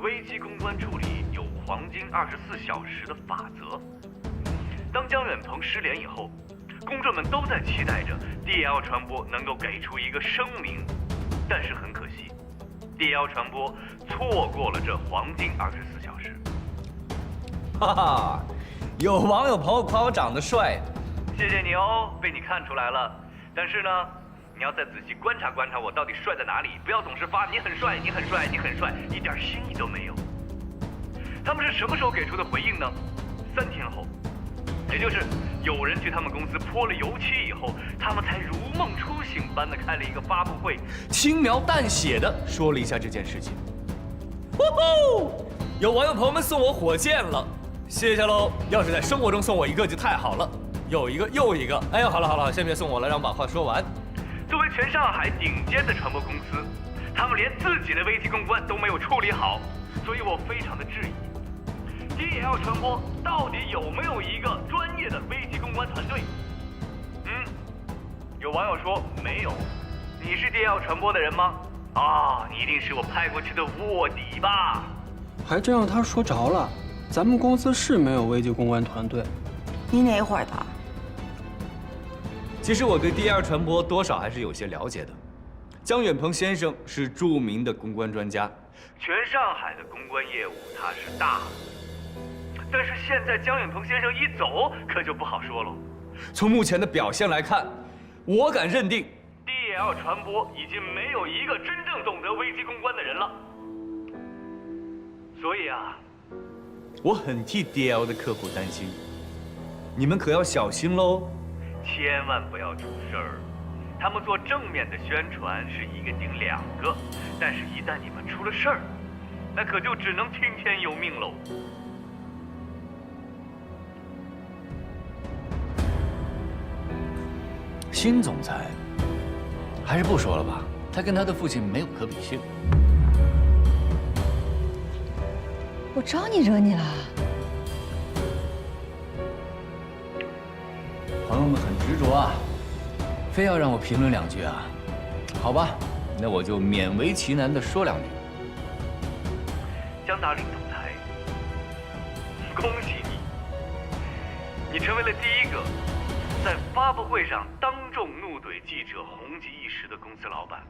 危机公关处理有黄金24小时的法则。当姜远鹏失联以后，公众们都在期待着 DL 传播能够给出一个声明，但是很可惜 ，DL 传播错过了这黄金24小时。哈哈，有网友朋友夸我长得帅，谢谢你哦，被你看出来了。但是呢，你要再仔细观察观察我到底帅在哪里，不要总是发你很帅，你很帅，你很帅，一点新意都没有。他们是什么时候给出的回应呢？3天后，也就是有人去他们公司泼了油漆以后，他们才如梦初醒般的开了一个发布会，轻描淡写的说了一下这件事情。呼呼，有网友朋友们送我火箭了，谢谢喽！要是在生活中送我一个就太好了，有一个又一个。哎呀，好了，先别送我了，让我把话说完。作为全上海顶尖的传播公司，他们连自己的危机公关都没有处理好，所以我非常的质疑。DL 传播到底有没有一个专业的危机公关团队？有网友说没有。你是 DL 传播的人吗？啊，你一定是我派过去的卧底吧？还真让他说着了，咱们公司是没有危机公关团队。你哪会儿的？其实我对DL传播多少还是有些了解的。姜远鹏先生是著名的公关专家，全上海的公关业务他是大了。但是现在姜远鹏先生一走，可就不好说了。从目前的表现来看，我敢认定 DL 传播已经没有一个真正懂得危机公关的人了。所以啊，我很替 DL 的客户担心，你们可要小心喽，千万不要出事儿。他们做正面的宣传是一个顶2个，但是一旦你们出了事儿，那可就只能听天由命喽。辛总裁，还是不说了吧，他跟他的父亲没有可比性。我招你惹你了？朋友们很执着啊，非要让我评论2句啊。好吧，那我就勉为其难的说2句。姜达林总裁，恭喜你，你成为了第一个在发布会上当众怒怼记者红极一时的公司老板。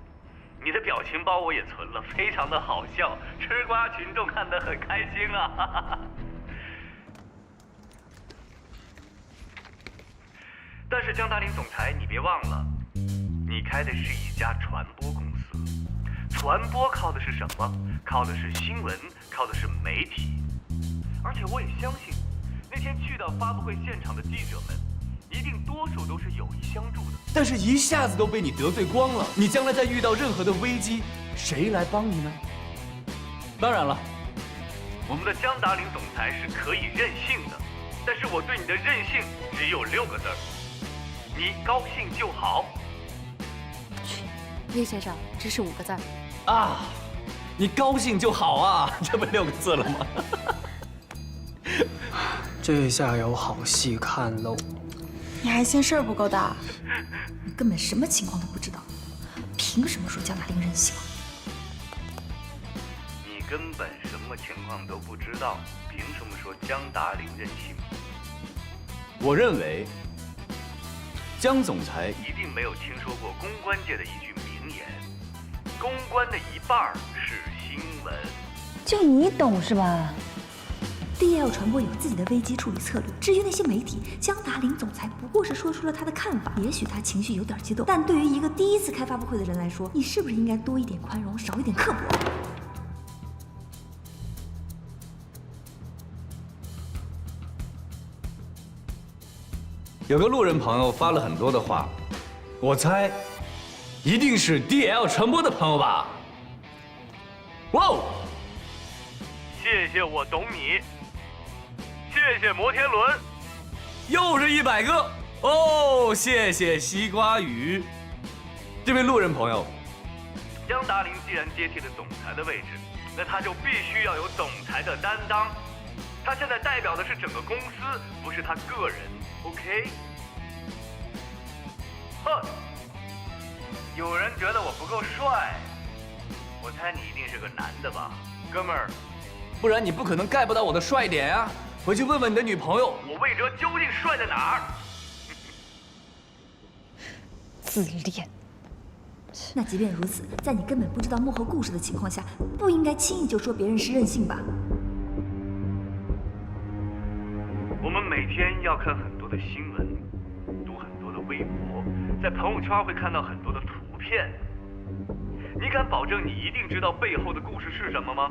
你的表情包我也存了，非常的好笑，吃瓜群众看得很开心啊。但是姜达林总裁，你别忘了，你开的是一家传播公司，传播靠的是什么？靠的是新闻，靠的是媒体。而且我也相信，那天去到发布会现场的记者们，一定多数都是有意相助的。但是一下子都被你得罪光了，你将来再遇到任何的危机，谁来帮你呢？当然了，我们的姜达林总裁是可以任性的，但是我对你的任性只有6个字儿：你高兴就好。叶先生，这是5个字儿啊，你高兴就好啊，这不6个字了吗？这下有好戏看喽！你还嫌事儿不够大？你根本什么情况都不知道，凭什么说姜达林任性？你根本什么情况都不知道，凭什么说姜达林任性？我认为，姜总裁一定没有听说过公关界的一句名言：公关的一半是新闻。就你懂是吧？DL 传播有自己的危机处理策略。至于那些媒体，姜达林总裁不过是说出了他的看法，也许他情绪有点激动，但对于一个第一次开发布会的人来说，你是不是应该多一点宽容，少一点刻薄？有个路人朋友发了很多的话，我猜，一定是 DL 传播的朋友吧？哇哦！谢谢我懂你，谢谢摩天轮，又是100个哦！谢谢西瓜雨。这位路人朋友，姜达林既然接替了总裁的位置，那他就必须要有总裁的担当。他现在代表的是整个公司，不是他个人。OK？ 哼，有人觉得我不够帅，我猜你一定是个男的吧，哥们儿，不然你不可能盖不到我的帅点呀。回去问问你的女朋友，我魏哲究竟帅在哪儿？自恋。那即便如此，在你根本不知道幕后故事的情况下，不应该轻易就说别人是任性吧？我们每天要看很多的新闻，读很多的微博，在朋友圈会看到很多的图片。你敢保证你一定知道背后的故事是什么吗？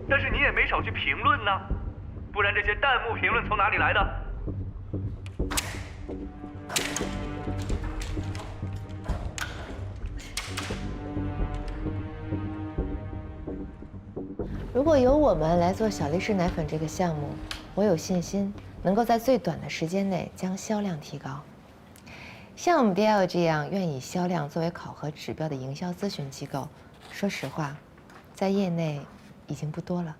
但是你也没少去评论呢，不然这些弹幕评论从哪里来的？如果由我们来做小力士奶粉这个项目，我有信心能够在最短的时间内将销量提高。像我们 DL 这样愿以销量作为考核指标的营销咨询机构，说实话，在业内已经不多了。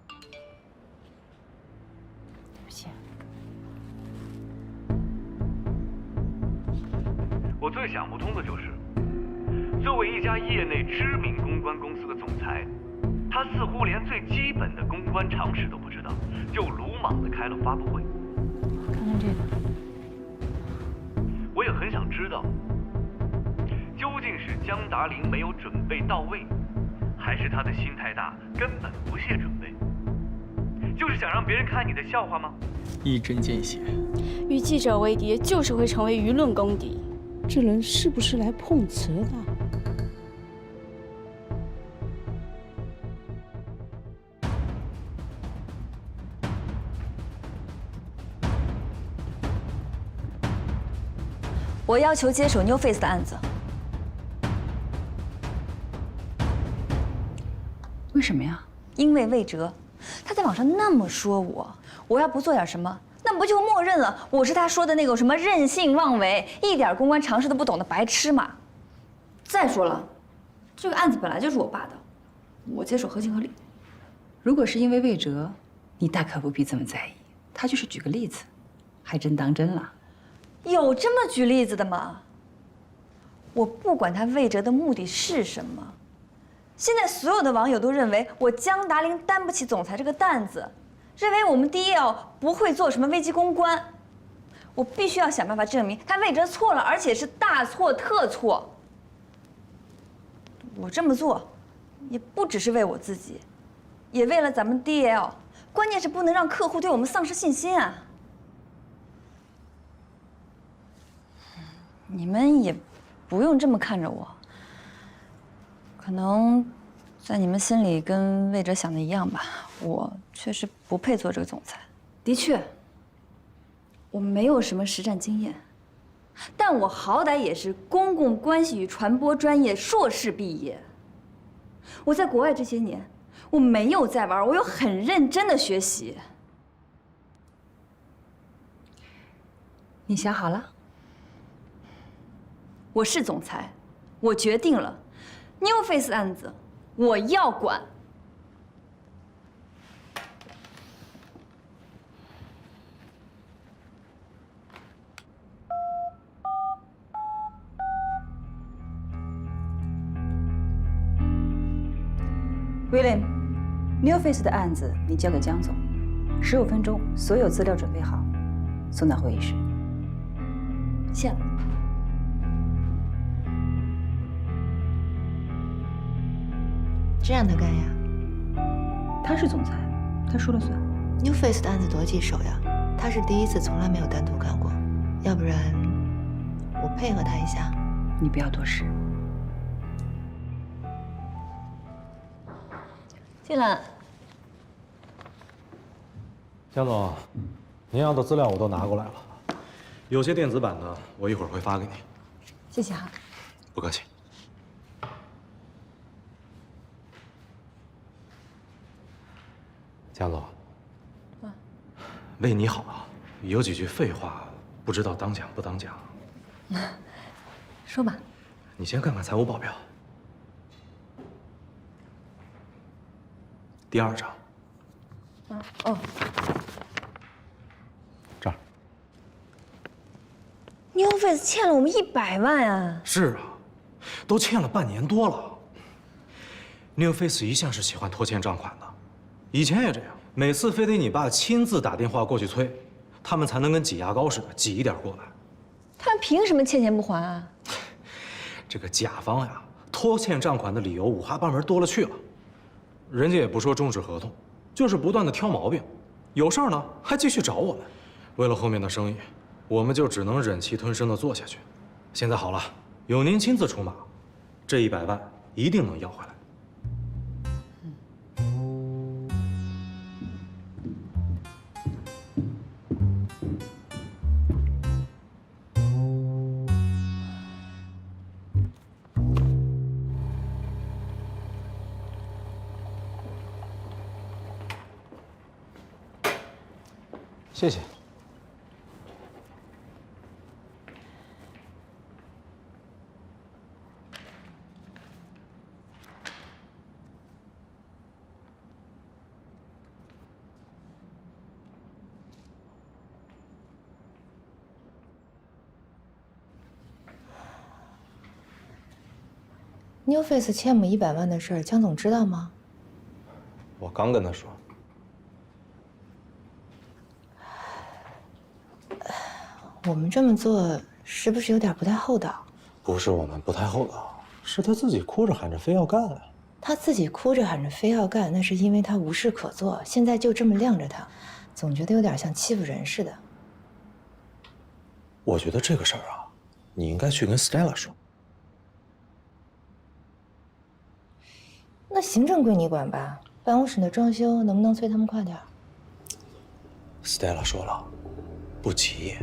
对不起。我最想不通的就是，作为一家业内知名公关公司的总裁，他似乎连最基本的公关常识都不知道，就鲁莽地开了发布会。看看这个。我也很想知道，究竟是江达林没有准备到位，还是他的心太大，根本不屑准备？就是想让别人看你的笑话吗？一针见血。与记者为敌，就是会成为舆论公敌。这人是不是来碰瓷的？我要求接手 New Face 的案子。为什么呀？因为魏哲，他在网上那么说我要不做点什么，那不就默认了我是他说的那个什么任性妄为、一点公关常识都不懂的白痴嘛？再说了，这个案子本来就是我爸的，我接手合情合理。如果是因为魏哲，你大可不必这么在意。他就是举个例子，还真当真了。有这么举例子的吗？我不管他魏哲的目的是什么，现在所有的网友都认为我江达林担不起总裁这个担子，认为我们 DL 不会做什么危机公关。我必须要想办法证明他魏哲错了，而且是大错特错。我这么做，也不只是为我自己，也为了咱们 DL， 关键是不能让客户对我们丧失信心啊。你们也不用这么看着我，可能在你们心里跟魏哲想的一样吧，我确实不配做这个总裁。的确，我没有什么实战经验，但我好歹也是公共关系与传播专业硕士毕业。我在国外这些年，我没有在玩，我有很认真的学习。你想好了？我是总裁，我决定了 ，New Face 案子我要管。William，New Face 的案子你交给江总，15分钟，所有资料准备好，送到会议室。谢了。这让他干呀他是总裁，他说了算。 ？New Face 的案子多棘手呀，他是第一次，从来没有单独干过。要不然，我配合他一下。你不要多事。进来。江总，您要的资料我都拿过来了，有些电子版的我一会儿会发给你。谢谢哈。不客气。江总，为你好啊，有几句废话，不知道当讲不当讲。说吧。你先看看财务报表，第2张。哦。这儿。New Face 欠了我们100万啊！是啊，都欠了半年多了。New Face 一向是喜欢拖欠账款的，以前也这样，每次非得你爸亲自打电话过去催，他们才能跟挤牙膏似的挤一点过来。他们凭什么欠钱不还啊？这个甲方呀，拖欠账款的理由五花八门多了去了，人家也不说终止合同，就是不断的挑毛病，有事儿呢还继续找我们。为了后面的生意，我们就只能忍气吞声的做下去。现在好了，有您亲自出马，这100万一定能要回来。谢谢。New Face 欠我们100万的事儿，江总知道吗？我刚跟他说。我们这么做是不是有点不太厚道？不是我们不太厚道，是他自己哭着喊着非要干啊。他自己哭着喊着非要干，那是因为他无事可做，现在就这么晾着他，总觉得有点像欺负人似的。我觉得这个事儿啊，你应该去跟 Stella 说。那行政归你管吧，办公室的装修能不能催他们快点？ Stella 说了，不急。